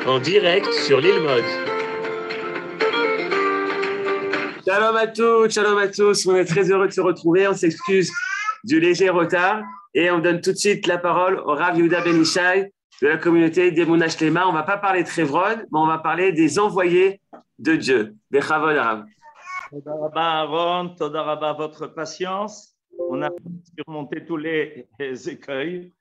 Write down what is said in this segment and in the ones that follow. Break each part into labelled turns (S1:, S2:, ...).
S1: en direct sur l'île Maud.
S2: Shalom à tous, on est très heureux de se retrouver, on s'excuse du léger retard et on donne tout de suite la parole au Rav Yehuda Ben Ishai de la communauté d'Emunah Shlema. On ne va pas parler de Hebron, mais on va parler des envoyés de Dieu. Bechavod Rav.
S3: Toda Rabba Aaron, Toda Rabba votre patience. On a surmonté tous les écueils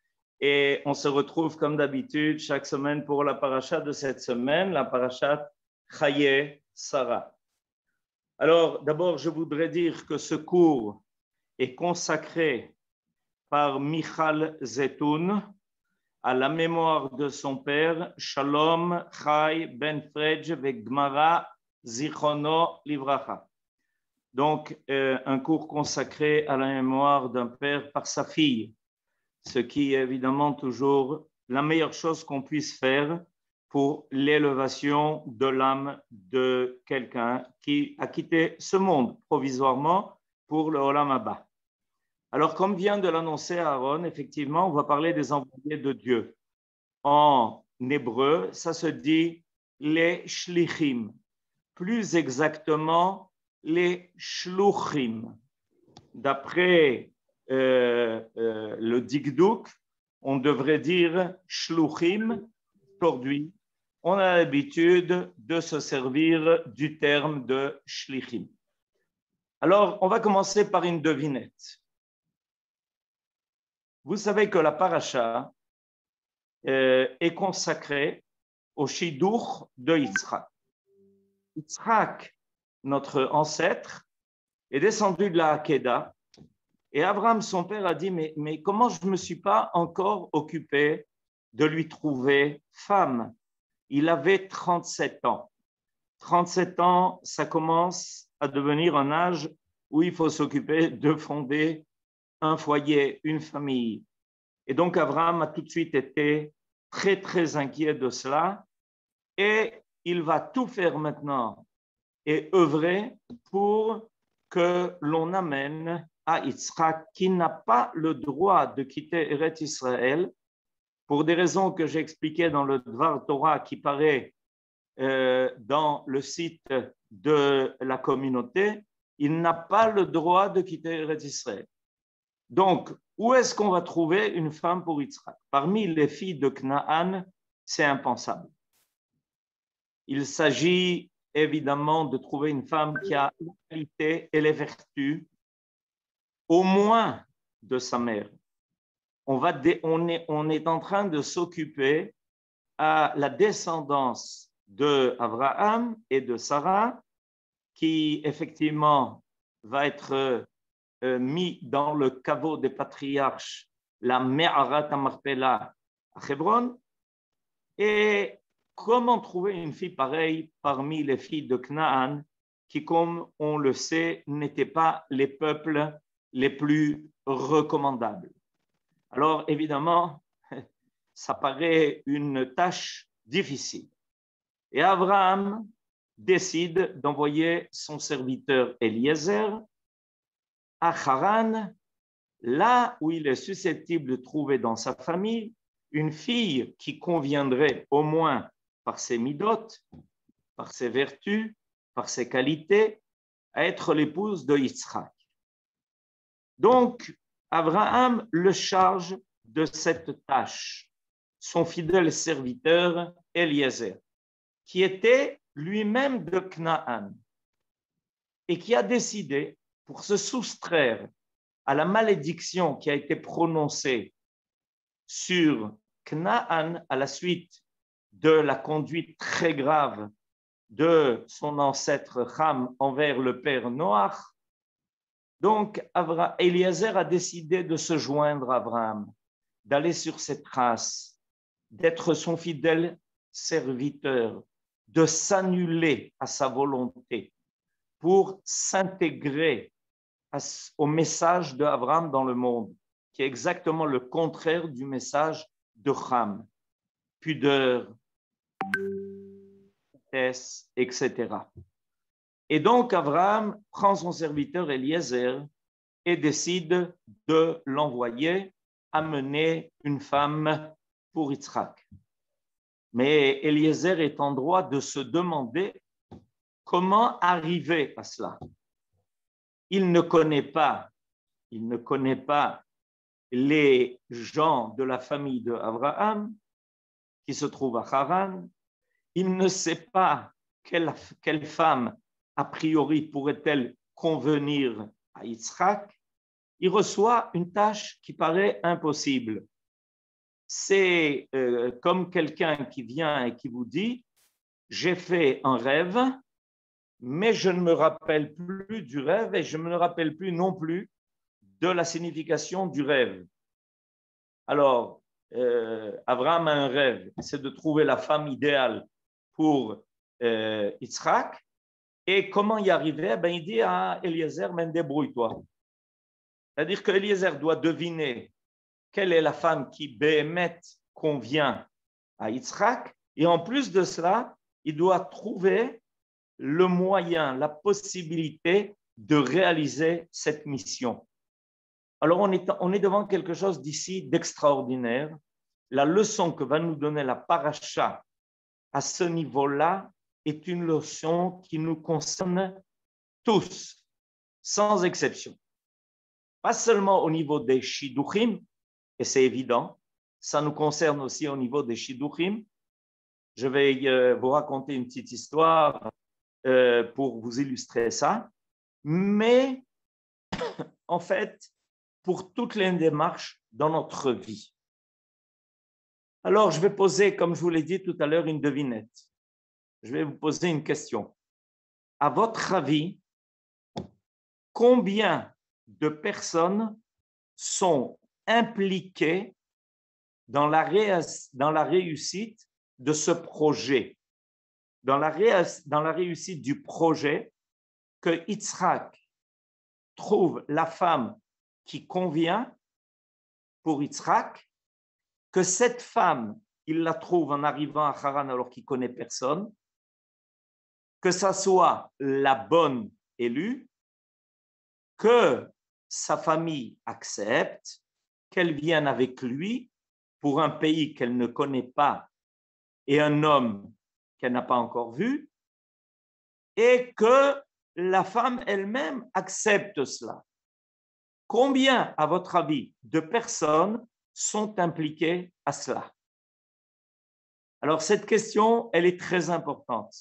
S3: et on se retrouve comme d'habitude chaque semaine pour la paracha de cette semaine, la paracha Chaye Sarah. Alors d'abord, je voudrais dire que ce cours est consacré par Michal Zetoun à la mémoire de son père, Shalom Chai Ben Frej Vegmara Zichrono Livracha. Donc, un cours consacré à la mémoire d'un père par sa fille, ce qui est évidemment toujours la meilleure chose qu'on puisse faire pour l'élévation de l'âme de quelqu'un qui a quitté ce monde provisoirement pour le Olam Haba. Alors, comme vient de l'annoncer Aaron, effectivement, on va parler des envoyés de Dieu. En hébreu, ça se dit les shlichim. Plus exactement, les shluchim. D'après le Dikdouk, on devrait dire shluchim. Aujourd'hui, on a l'habitude de se servir du terme de shlichim. Alors, on va commencer par une devinette. Vous savez que la paracha est consacrée au Shidduch de Yitzhak. Yitzhak, notre ancêtre, est descendu de la Hakeda et Abraham, son père, a dit mais comment je ne me suis pas encore occupé de lui trouver femme? Il avait 37 ans. 37 ans, ça commence à devenir un âge où il faut s'occuper de fonder un foyer, une famille. Et donc Abraham a tout de suite été très, très inquiet de cela et il va tout faire maintenant et œuvrer pour que l'on amène à Yitzhak qui n'a pas le droit de quitter Eretz Israël pour des raisons que j'ai expliquées dans le Dvar Torah qui paraît dans le site de la communauté. Il n'a pas le droit de quitter Eretz Israël. Donc, où est-ce qu'on va trouver une femme pour Yitzhak? Parmi les filles de Canaan, c'est impensable. Il s'agit évidemment de trouver une femme qui a les qualités et les vertus au moins de sa mère. On est en train de s'occuper à la descendance d'Abraham et de Sarah qui effectivement va être mis dans le caveau des patriarches, la Me'arat HaMarpela à Hebron. Et comment trouver une fille pareille parmi les filles de Canaan qui, comme on le sait, n'étaient pas les peuples les plus recommandables? Alors, évidemment, ça paraît une tâche difficile. Et Abraham décide d'envoyer son serviteur Eliezer à Haran, là où il est susceptible de trouver dans sa famille une fille qui conviendrait au moins par ses midot, par ses vertus, par ses qualités, à être l'épouse de Yitzhak. Donc, Abraham le charge de cette tâche, son fidèle serviteur Eliezer, qui était lui-même de Canaan et qui a décidé, pour se soustraire à la malédiction qui a été prononcée sur Canaan à la suite de la conduite très grave de son ancêtre Ham envers le père Noach. Donc, Eliezer a décidé de se joindre à Abraham, d'aller sur ses traces, d'être son fidèle serviteur, de s'annuler à sa volonté pour s'intégrer au message d'Abraham dans le monde, qui est exactement le contraire du message de Ham. Pudeur, etc. Et donc, Abraham prend son serviteur Eliezer et décide de l'envoyer amener une femme pour Yitzhak. Mais Eliezer est en droit de se demander comment arriver à cela. Il ne connaît pas les gens de la famille d'Abraham qui se trouvent à Haran. Il ne sait pas quelle femme, a priori, pourrait-elle convenir à Yitzhak. Il reçoit une tâche qui paraît impossible. C'est comme quelqu'un qui vient et qui vous dit « J'ai fait un rêve, mais je ne me rappelle plus du rêve et je ne me rappelle plus non plus de la signification du rêve. » Alors, Abraham a un rêve, c'est de trouver la femme idéale pour Yitzhak. Et comment y arriver? Ben, il dit à Eliezer, mais débrouille-toi. C'est-à-dire que Eliezer doit deviner quelle est la femme qui béhémet convient à Yitzhak. Et en plus de cela, il doit trouver le moyen, la possibilité de réaliser cette mission. Alors, on est devant quelque chose d'ici d'extraordinaire. La leçon que va nous donner la paracha à ce niveau-là est une leçon qui nous concerne tous, sans exception. Pas seulement au niveau des shidduchim, et c'est évident, ça nous concerne aussi au niveau des shidduchim. Je vais vous raconter une petite histoire pour vous illustrer ça. Mais en fait, pour toutes les démarches dans notre vie. Alors, je vais poser, comme je vous l'ai dit tout à l'heure, une devinette. Je vais vous poser une question. À votre avis, combien de personnes sont impliquées dans la réussite de ce projet, dans la réussite du projet que Yitzhak trouve la femme qui convient pour Yitzhak, que cette femme, il la trouve en arrivant à Haran alors qu'il ne connaît personne, que ça soit la bonne élue, que sa famille accepte, qu'elle vienne avec lui pour un pays qu'elle ne connaît pas et un homme qu'elle n'a pas encore vu, et que la femme elle-même accepte cela. Combien, à votre avis, de personnes sont impliquées à cela? Alors, cette question, elle est très importante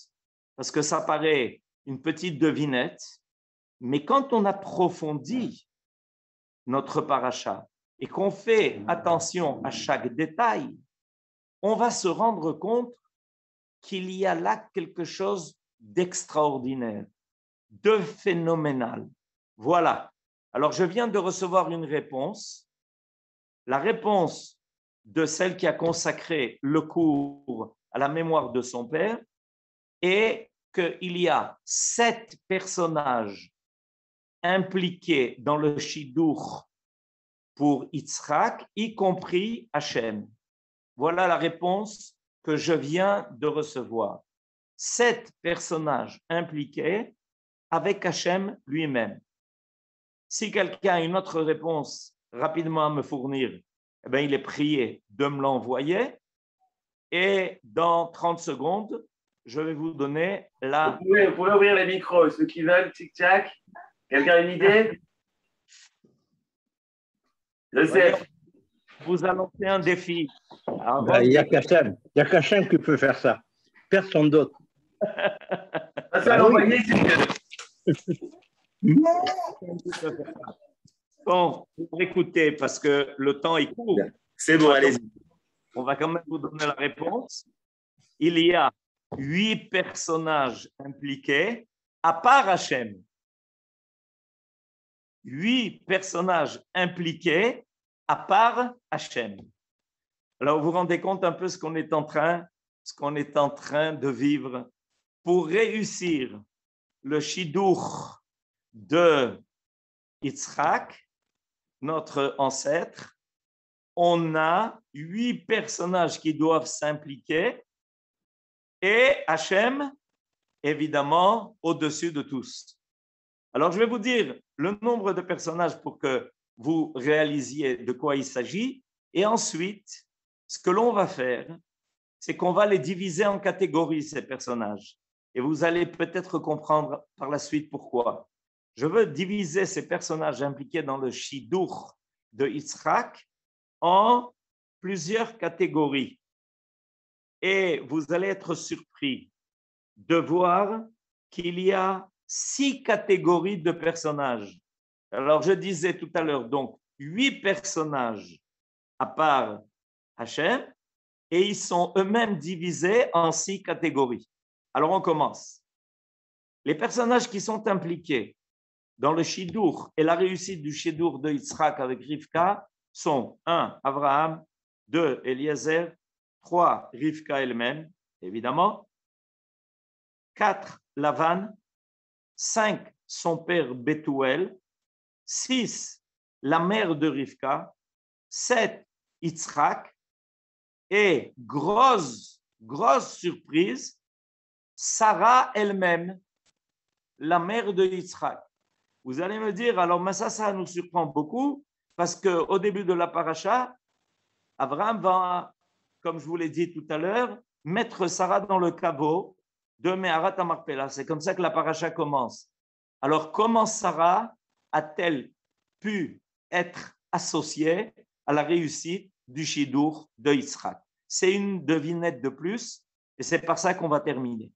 S3: parce que ça paraît une petite devinette, mais quand on approfondit notre paracha et qu'on fait attention à chaque détail, on va se rendre compte qu'il y a là quelque chose d'extraordinaire, de phénoménal. Voilà. Alors, je viens de recevoir une réponse. La réponse de celle qui a consacré le cours à la mémoire de son père est qu'il y a 7 personnages impliqués dans le Shidduch pour Yitzhak, y compris Hachem. Voilà la réponse que je viens de recevoir. 7 personnages impliqués avec Hachem lui-même. Si quelqu'un a une autre réponse rapidement à me fournir, eh bien, il est prié de me l'envoyer. Et dans 30 secondes, je vais vous donner la...
S2: Vous pouvez ouvrir les micros, ceux qui veulent, tic-tac. Quelqu'un a une idée? Joseph.
S3: Vous annoncez un défi.
S4: Il n'y a qu'Hachem qui peut faire ça. Personne d'autre.
S2: Ça, l'envoyer,
S3: Bon, pour écouter, parce que le temps est court.
S2: C'est bon, allez-y.
S3: On va quand même vous donner la réponse. Il y a 8 personnages impliqués, à part Hachem. 8 personnages impliqués, à part Hachem. Alors, vous vous rendez compte un peu ce qu'on est en train de vivre pour réussir le Shidduch de Yitzhak, notre ancêtre. On a 8 personnages qui doivent s'impliquer et Hachem, évidemment, au-dessus de tous. Alors, je vais vous dire le nombre de personnages pour que vous réalisiez de quoi il s'agit et ensuite, ce que l'on va faire, c'est qu'on va les diviser en catégories, ces personnages. Et vous allez peut-être comprendre par la suite pourquoi. Je veux diviser ces personnages impliqués dans le Shidur de Yitzhak en plusieurs catégories. Et vous allez être surpris de voir qu'il y a 6 catégories de personnages. Alors, je disais tout à l'heure, donc, 8 personnages à part Hachem, et ils sont eux-mêmes divisés en 6 catégories. Alors, on commence. Les personnages qui sont impliqués dans le Shidur et la réussite du Shidur de Yitzhak avec Rivka sont 1. Abraham, 2. Eliezer, 3. Rivka elle-même, évidemment, 4. Lavan, 5. Son père Bethuel, 6. La mère de Rivka, 7. Yitzhak, et grosse surprise, Sarah elle-même, la mère de Yitzhak. Vous allez me dire, alors mais ça nous surprend beaucoup, parce qu'au début de la paracha, Abraham va, comme je vous l'ai dit tout à l'heure, mettre Sarah dans le caveau de Meharat HaMarpela. C'est comme ça que la paracha commence. Alors, comment Sarah a-t-elle pu être associée à la réussite du Shidur de Yitzhak? C'est une devinette de plus, et c'est par ça qu'on va terminer.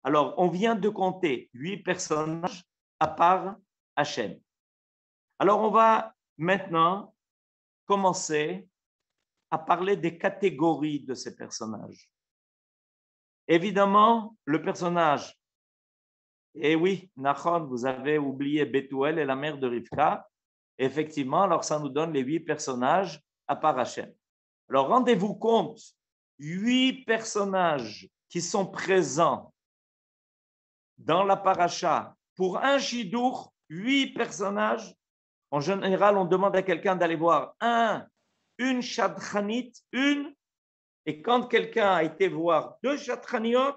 S3: Alors, on vient de compter 8 personnages à part Hachem. Alors, on va maintenant commencer à parler des catégories de ces personnages. Évidemment, le personnage, et oui, Nachon, vous avez oublié Bethuel et la mère de Rivka. Effectivement, alors ça nous donne les 8 personnages à part Hachem. Alors, rendez-vous compte, 8 personnages qui sont présents dans la paracha pour un Shidur, 8 personnages. En général, on demande à quelqu'un d'aller voir une Shadchanit, et quand quelqu'un a été voir 2 Shadchaniot,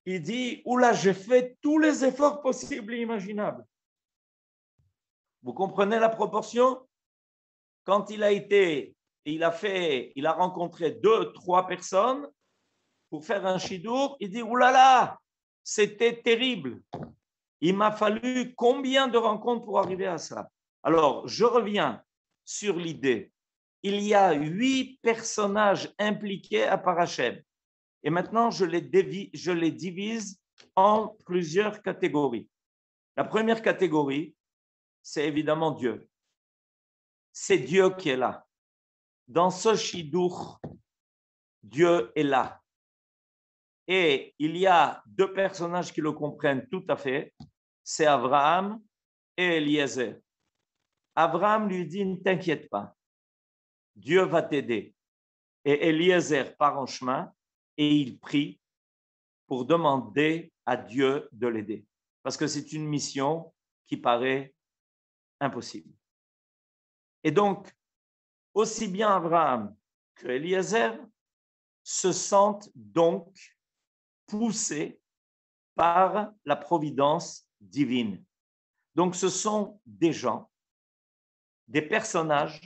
S3: il dit, oula, j'ai fait tous les efforts possibles et imaginables. Vous comprenez la proportion? Quand il a rencontré 2-3 personnes pour faire un Shidur, il dit, oulala, c'était terrible. Il m'a fallu combien de rencontres pour arriver à ça? Alors, je reviens sur l'idée. Il y a 8 personnages impliqués à part Hachem. Et maintenant, je les divise en plusieurs catégories. La première catégorie, c'est évidemment Dieu. C'est Dieu qui est là. Dans ce Shidur, Dieu est là. Et il y a 2 personnages qui le comprennent tout à fait. C'est Abraham et Eliezer. Abraham lui dit, ne t'inquiète pas. Dieu va t'aider. Et Eliezer part en chemin et il prie pour demander à Dieu de l'aider. Parce que c'est une mission qui paraît impossible. Et donc, aussi bien Abraham que Eliezer se sentent donc poussés par la providence divine. Donc, ce sont des gens, des personnages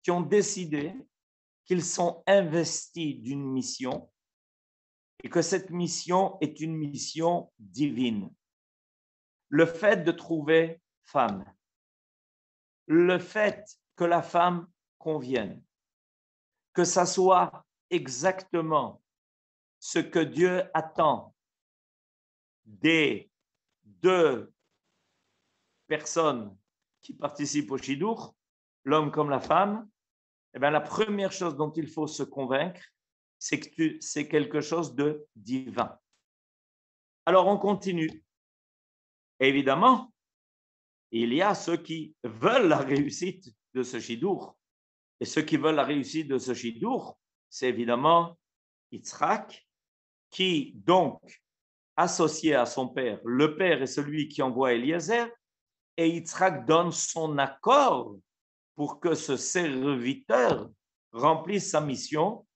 S3: qui ont décidé qu'ils sont investis d'une mission et que cette mission est une mission divine. Le fait de trouver femme, le fait que la femme convienne, que ça soit exactement ce que Dieu attend des 2 personnes qui participent au Shidur, l'homme comme la femme, eh bien, la première chose dont il faut se convaincre, c'est que c'est quelque chose de divin. Alors, on continue. Évidemment, il y a ceux qui veulent la réussite de ce Shidur. Et ceux qui veulent la réussite de ce Shidur, c'est évidemment Yitzhak, qui donc, associé à son père, le père est celui qui envoie Eliezer, et Yitzhak donne son accord pour que ce serviteur remplisse sa mission,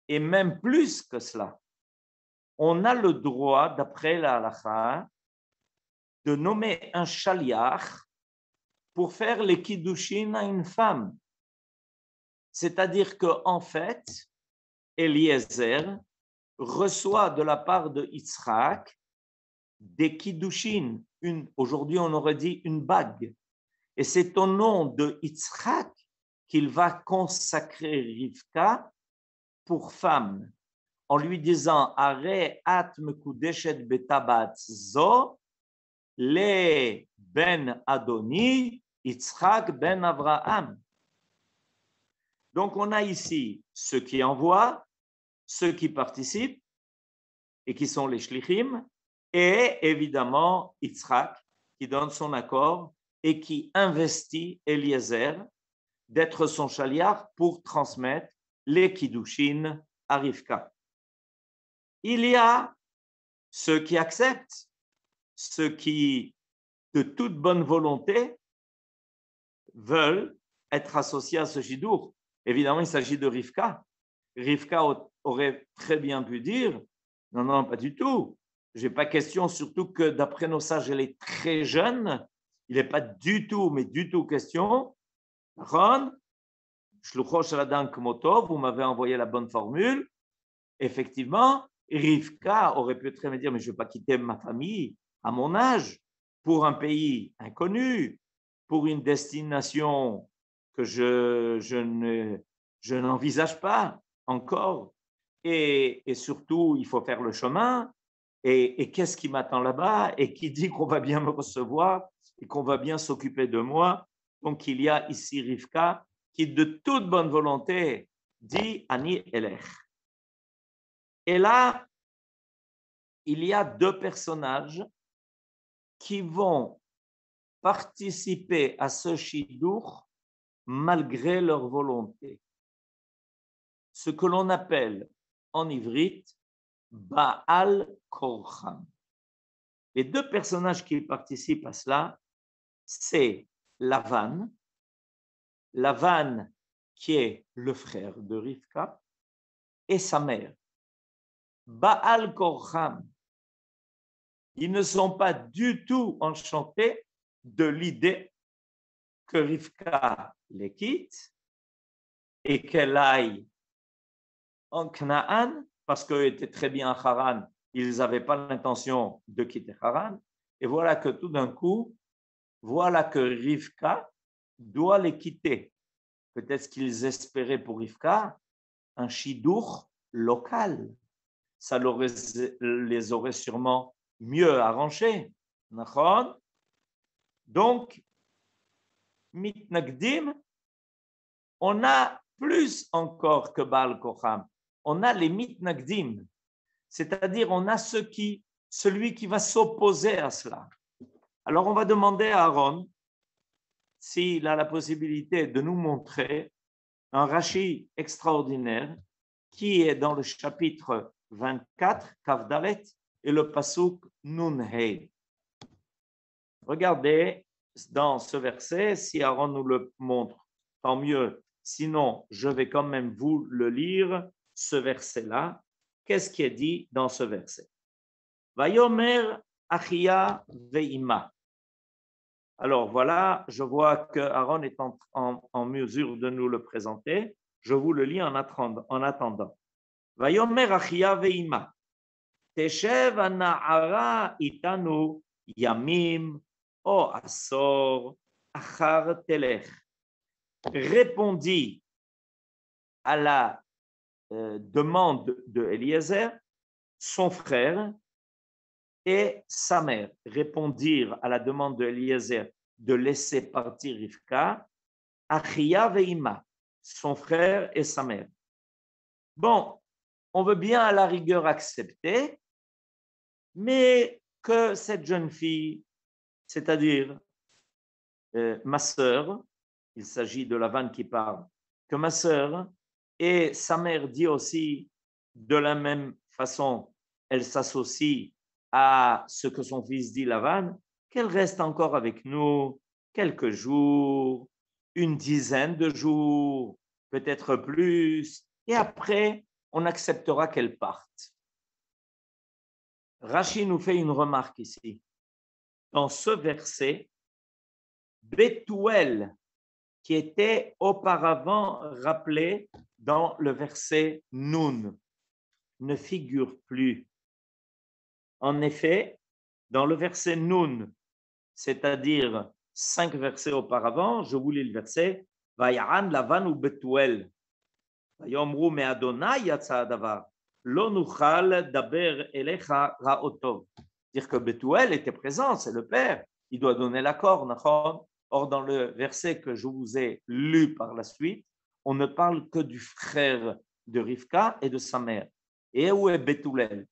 S3: et même plus que cela. On a le droit, d'après la halakha, de nommer un shaliach pour faire les kiddushin à une femme. C'est-à-dire qu'en fait, Eliezer reçoit de la part de Yitzhak des kiddushin. Aujourd'hui, on aurait dit une bague. Et c'est au nom de Yitzhak qu'il va consacrer Rivka pour femme, en lui disant Are at mekudeshet betabat zo le ben Adoni Yitzhak ben Avraham. Donc on a ici ceux qui envoient, ceux qui participent et qui sont les shlichim, et évidemment Yitzhak qui donne son accord et qui investit Eliezer d'être son chaliar pour transmettre les kiddushin à Rivka. Il y a ceux qui acceptent, ceux qui, de toute bonne volonté, veulent être associés à ce shidour. Évidemment, il s'agit de Rivka. Rivka aurait très bien pu dire « Non, non, pas du tout. Je n'ai pas question, surtout que d'après nos sages, elle est très jeune. Il n'est pas du tout, mais du tout question. Ron, vous m'avez envoyé la bonne formule. Effectivement, Rivka aurait pu très bien dire « Mais je ne vais pas quitter ma famille à mon âge pour un pays inconnu, pour une destination que je n'envisage pas encore. Et surtout, il faut faire le chemin. Et qu'est-ce qui m'attend là-bas? Et qui dit qu'on va bien me recevoir et qu'on va bien s'occuper de moi? Donc, il y a ici Rivka qui, de toute bonne volonté, dit Ani Elech. Et là, il y a deux personnages qui vont participer à ce shidour malgré leur volonté. Ce que l'on appelle en ivrite Baal Korcham. Les deux personnages qui participent à cela, c'est Lavan qui est le frère de Rivka, et sa mère. Baal Korcham, ils ne sont pas du tout enchantés de l'idée que Rivka les quitte et qu'elle aille en Canaan, parce qu'eux étaient très bien à Haran, ils n'avaient pas l'intention de quitter Haran. Et voilà que tout d'un coup, voilà que Rivka doit les quitter. Peut-être qu'ils espéraient pour Rivka un shidour local. Ça les aurait sûrement mieux arrangés. Donc, mitnagdim, on a plus encore que Baal Kocham. On a les mitnagdim, c'est-à-dire on a celui qui va s'opposer à cela. Alors on va demander à Aaron s'il a la possibilité de nous montrer un Rashi extraordinaire qui est dans le chapitre 24, Kavdalet, et le pasuk Nun Hei. Regardez dans ce verset, si Aaron nous le montre, tant mieux. Sinon, je vais quand même vous le lire, ce verset-là. Qu'est-ce qui est dit dans ce verset? Vayomer Achia ve'ima. Alors voilà, je vois que Aaron est en mesure de nous le présenter. Je vous le lis en attendant. Vayomer Achia ve'ima. Teshev ana'ara itanu yamim o asor achar telech. Répondit à la demande de Eliezer, son frère et sa mère. Répondirent à la demande de Eliezer de laisser partir Rivka, Achia ve'ima, son frère et sa mère. Bon, on veut bien à la rigueur accepter, mais que cette jeune fille, c'est-à-dire ma sœur, il s'agit de Lavan qui parle, que ma sœur et sa mère dit aussi de la même façon, elle s'associe à ce que son fils dit Lavan, qu'elle reste encore avec nous quelques jours, une dizaine de jours, peut-être plus, et après, on acceptera qu'elle parte. Rashi nous fait une remarque ici. Dans ce verset, Bethuel, qui était auparavant rappelé dans le verset Nun ne figure plus. En effet, dans le verset Nun, c'est-à-dire 5 versets auparavant, je vous lis le verset Vayaran Lavan ou Betuel. Vayomru me Adonai yatsa hadavar. Lo nuchal daber elecha ra'otov. Dire que Betuel était présent, c'est le père. Il doit donner l'accord, nachon. Or, dans le verset que je vous ai lu par la suite, on ne parle que du frère de Rivka et de sa mère. Et où est Betuel?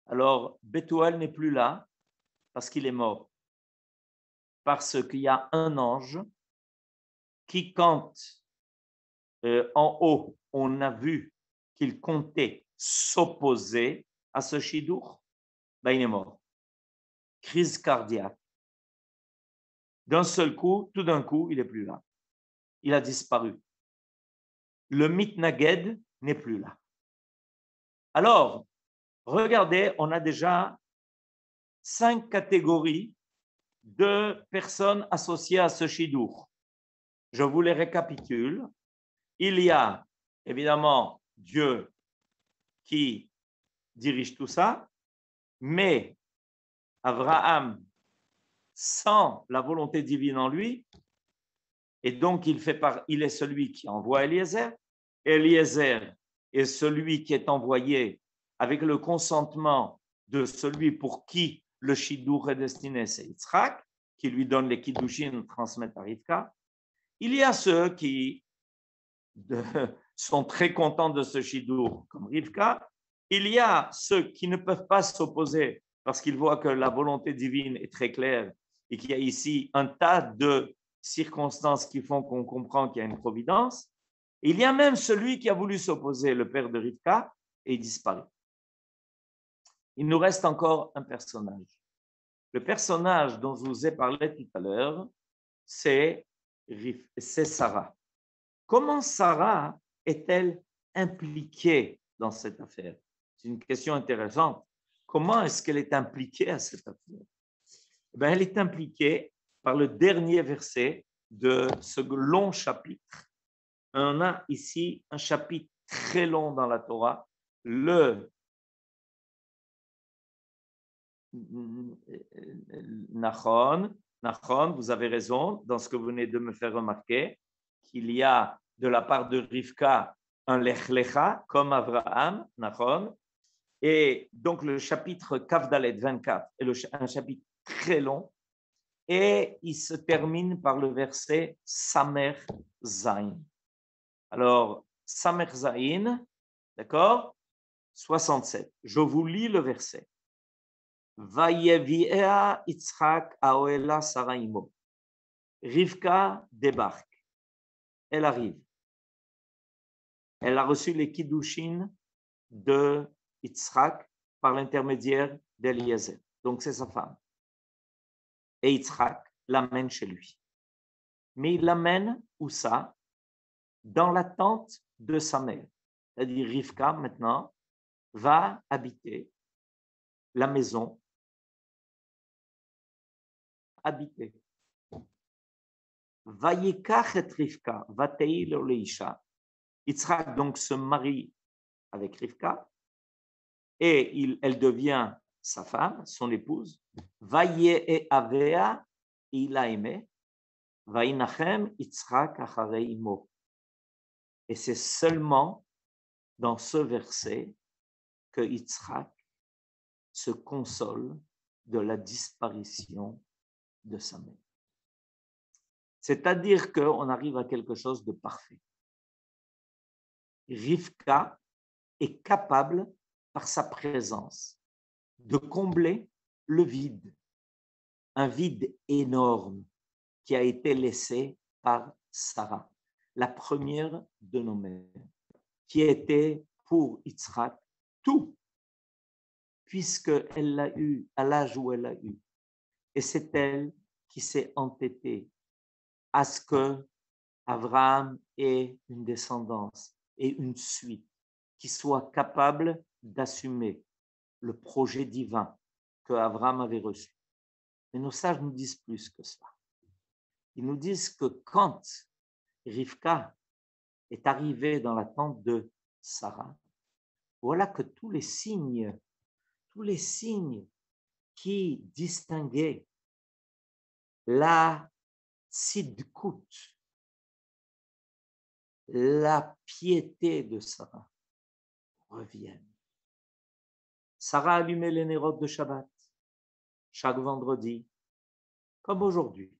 S3: Alors, Betuel n'est plus là parce qu'il est mort. Parce qu'il y a un ange qui, quand en haut, on a vu qu'il comptait s'opposer à ce chidour, ben il est mort. Crise cardiaque. D'un seul coup, tout d'un coup, il n'est plus là. Il a disparu. Le mitnaged n'est plus là. Alors, regardez, on a déjà 5 catégories de personnes associées à ce chidour. Je vous les récapitule. Il y a évidemment Dieu qui dirige tout ça, mais Abraham, sans la volonté divine en lui, et donc il est celui qui envoie Eliezer. Eliezer est celui qui est envoyé avec le consentement de celui pour qui le Shidour est destiné, c'est Yitzhak, qui lui donne les Kiddushin, transmettent à Rivka. Il y a ceux qui sont très contents de ce Shidour, comme Rivka. Il y a ceux qui ne peuvent pas s'opposer parce qu'ils voient que la volonté divine est très claire et qu'il y a ici un tas de circonstances qui font qu'on comprend qu'il y a une providence. Et il y a même celui qui a voulu s'opposer, le père de Rivka, et il disparaît. Il nous reste encore un personnage. Le personnage dont je vous ai parlé tout à l'heure, c'est Sarah. Comment Sarah est-elle impliquée dans cette affaire? C'est une question intéressante. Comment est-ce qu'elle est impliquée à cette affaire? Ben, elle est impliquée par le dernier verset de ce long chapitre. On a ici un chapitre très long dans la Torah, le Nachon, vous avez raison dans ce que vous venez de me faire remarquer, qu'il y a de la part de Rivka un Lech Lecha, comme Abraham, Nachon, et donc le chapitre Kavdalet 24 est un chapitre très long, et il se termine par le verset Samer Zain. Alors, Samer Zain, d'accord, 67. Je vous lis le verset. Vayevi'ea Yitzhak Aoela Saraimo. Rivka débarque. Elle arrive. Elle a reçu les Kiddushin de Yitzhak par l'intermédiaire d'Eliezer. Donc, c'est sa femme. Et Yitzhak l'amène chez lui. Mais il l'amène où ça? Dans la tente de sa mère. C'est-à-dire, Rivka, maintenant, va habiter la maison habitée. Vayekach et Rivka, vatei lo leisha. Yitzhak donc se marie avec Rivka et elle devient sa femme, son épouse. Vaye et avea, il l'a aimé. Vainachem Yitzhak acharei imo. Et c'est seulement dans ce verset que Yitzhak se console de la disparition de sa mère. C'est-à-dire qu'on arrive à quelque chose de parfait. Rivka est capable, par sa présence, de combler le vide, un vide énorme qui a été laissé par Sarah, la première de nos mères, qui était pour Yitzhak tout, puisqu'elle l'a eu à l'âge où elle l'a eu. Et c'est elle qui s'est entêtée à ce que Abraham ait une descendance et une suite qui soit capable d'assumer le projet divin que Abraham avait reçu. Mais nos sages nous disent plus que cela. Ils nous disent que quand Rivka est arrivé dans la tente de Sarah, voilà que tous les signes qui distinguaient la tzidkout, la piété de Sarah, reviennent. Sarah allumait les nérotes de Shabbat chaque vendredi, comme aujourd'hui.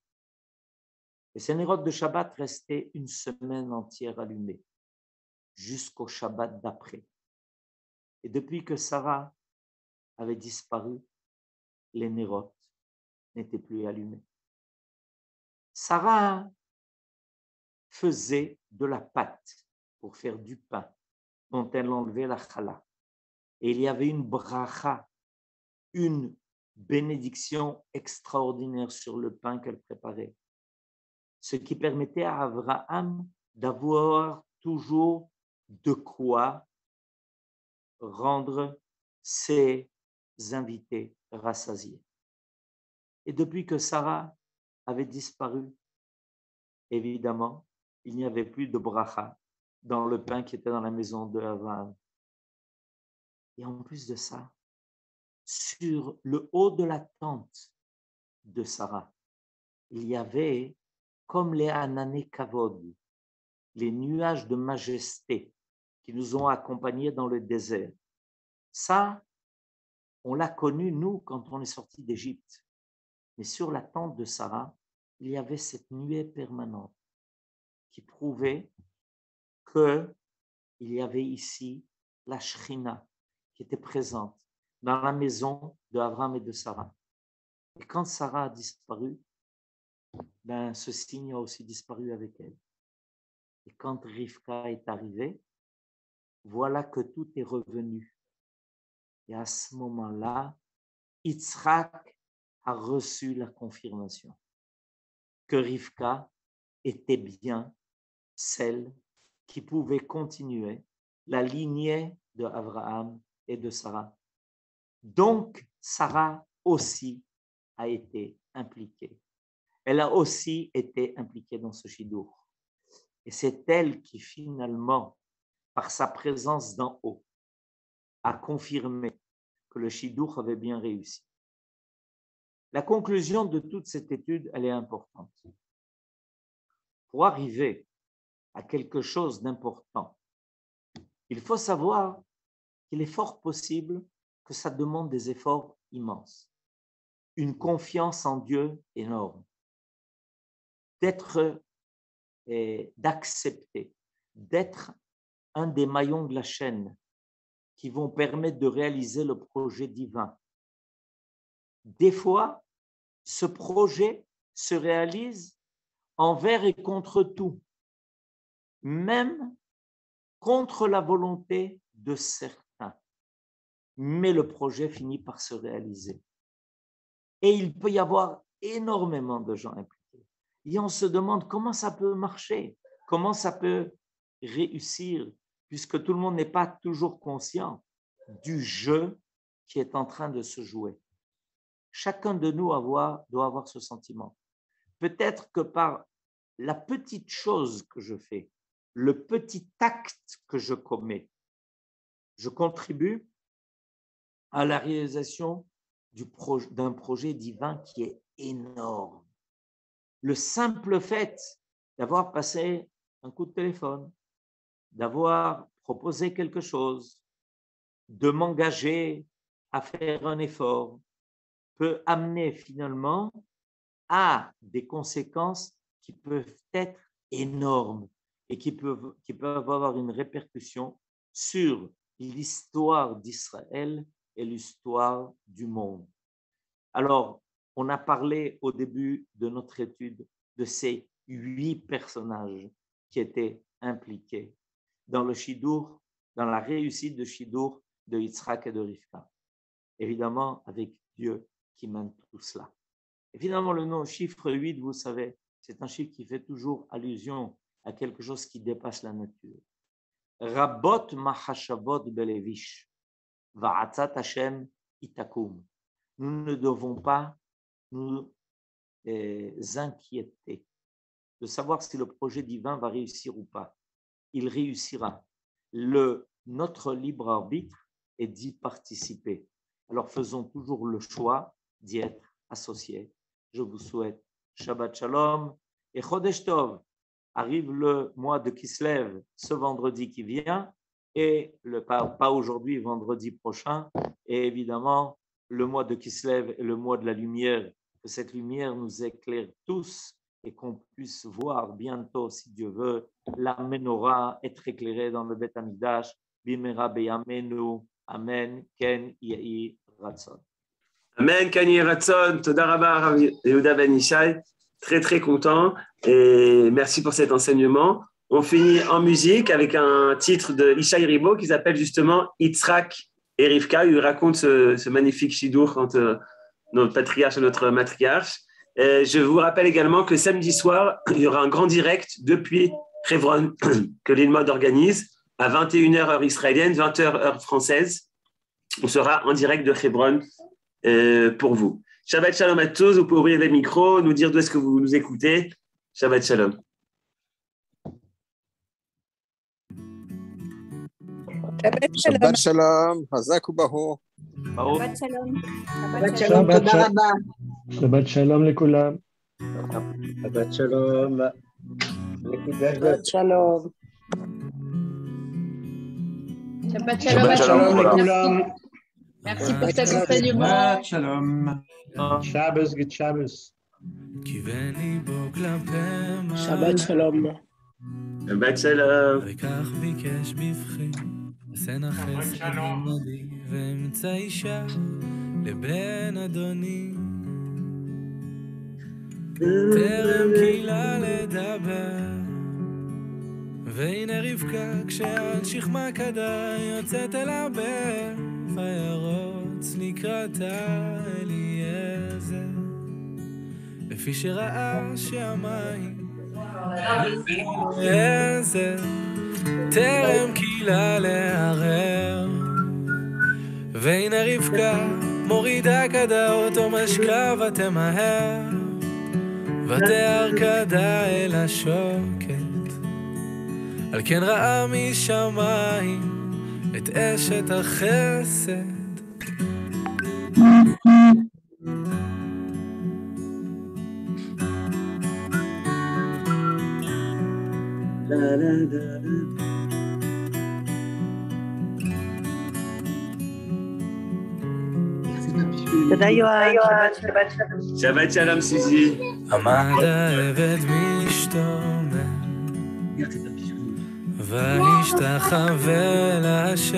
S3: Et ces nérotes de Shabbat restaient une semaine entière allumés, jusqu'au Shabbat d'après. Et depuis que Sarah avait disparu, les nérotes n'étaient plus allumés. Sarah faisait de la pâte pour faire du pain, dont elle enlevait la challah. Et il y avait une bracha, une bénédiction extraordinaire sur le pain qu'elle préparait, ce qui permettait à Abraham d'avoir toujours de quoi rendre ses invités rassasiés. Et depuis que Sarah avait disparu, évidemment, il n'y avait plus de bracha dans le pain qui était dans la maison de Abraham. Et en plus de ça, sur le haut de la tente de Sarah, il y avait comme les anané kavod, les nuages de majesté qui nous ont accompagnés dans le désert. Ça, on l'a connu, nous, quand on est sorti d'Égypte. Mais sur la tente de Sarah, il y avait cette nuée permanente qui prouvait qu'il y avait ici la Shrina qui était présente dans la maison d'Abraham et de Sarah. Et quand Sarah a disparu, ce signe a aussi disparu avec elle. Et quand Rivka est arrivée, voilà que tout est revenu. Et à ce moment-là, Yitzhak a reçu la confirmation que Rivka était bien celle qui pouvait continuer la lignée de Abraham et de Sarah. Donc, Sarah aussi a été impliquée. Elle a aussi été impliquée dans ce shidour. Et c'est elle qui finalement, par sa présence d'en haut, a confirmé que le shidour avait bien réussi. La conclusion de toute cette étude, elle est importante. Pour arriver à quelque chose d'important, il faut savoir qu'il est fort possible que ça demande des efforts immenses, une confiance en Dieu énorme, d'accepter, d'être un des maillons de la chaîne qui vont permettre de réaliser le projet divin. Des fois, ce projet se réalise envers et contre tout, même contre la volonté de certains. Mais le projet finit par se réaliser. Et il peut y avoir énormément de gens impliqués. Et on se demande comment ça peut marcher, comment ça peut réussir, puisque tout le monde n'est pas toujours conscient du jeu qui est en train de se jouer. Chacun de nous doit avoir ce sentiment. Peut-être que par la petite chose que je fais, le petit acte que je commets, je contribue à la réalisation d'un projet divin qui est énorme. Le simple fait d'avoir passé un coup de téléphone, d'avoir proposé quelque chose, de m'engager à faire un effort, peut amener finalement à des conséquences qui peuvent être énormes et qui peuvent avoir une répercussion sur l'histoire d'Israël et l'histoire du monde. Alors, on a parlé au début de notre étude de ces 8 personnages qui étaient impliqués dans le shidour, dans la réussite de shidour de Yitzhak et de Rivka. Évidemment, avec Dieu qui mène tout cela. Et finalement, le chiffre 8, vous savez, c'est un chiffre qui fait toujours allusion à quelque chose qui dépasse la nature. Rabot mahashavot belevish, va'atzat Hashem itakum. Nous ne devons pas nous inquiéter de savoir si le projet divin va réussir ou pas. il réussira. Notre libre arbitre est d'y participer. Alors faisons toujours le choix d'y être associés. Je vous souhaite Shabbat Shalom et Chodesh Tov. Arrive le mois de Kislev ce vendredi qui vient et pas aujourd'hui, vendredi prochain. Et évidemment, le mois de Kislev est le mois de la lumière. Que cette lumière nous éclaire tous et qu'on puisse voir bientôt, si Dieu veut, la menorah être éclairée dans le Beth Amikdash. Bimera beyamenu. Amen. Ken Yahi Ratson.
S2: Amen. Ken Yahi Ratson. Toda rabba Rav Yehuda Ben Ishai. Très, très content. Et merci pour cet enseignement. On finit en musique avec un titre de Ishai Ribo qui s'appelle justement Yitzhak et Rivka. Il raconte ce magnifique shidour entre notre patriarche et notre matriarche. Et je vous rappelle également que samedi soir, il y aura un grand direct depuis Hebron que l'Ilmod organise à 21h heure israélienne, 20h heure française. On sera en direct de Hebron pour vous. Shabbat Shalom à tous. Vous pouvez ouvrir les micros, nous dire d'où est-ce que vous nous écoutez. Shabbat Shalom.
S5: Shabbat Shalom. Hazak ubahu.
S6: Shabbat Shalom.
S7: Shabbat Shalom. תודה רבה.
S8: Shabbat Shalom לכולם.
S4: Shabbat Shalom.
S7: Shabbat Shalom.
S6: Shabbat
S8: Shabbat Shalom לכולם.
S6: Merci pour cet enseignement.
S9: Shalom.
S8: Shabbos, good Shabbos.
S7: Shabbat Shalom.
S2: Shabbat Shalom.
S10: ואמצא אישה לבן אדוני טרם גילה לדבר והנה רבקה כשעד שכמה כדה יוצאת אל הבר וירוץ לקראתה אליעזר לפי שראה שהמים אליעזר טרם גילה לערער והנה רבקה מורידה כדה אותו משקה ותמהר ותיאר כדה אל השוקת על כן ראה משמיים את אשת החסד
S7: תודה יואב.
S2: Shabbat Shalom, Suzy.
S10: עמד העבד משתומם וישתחווה להשם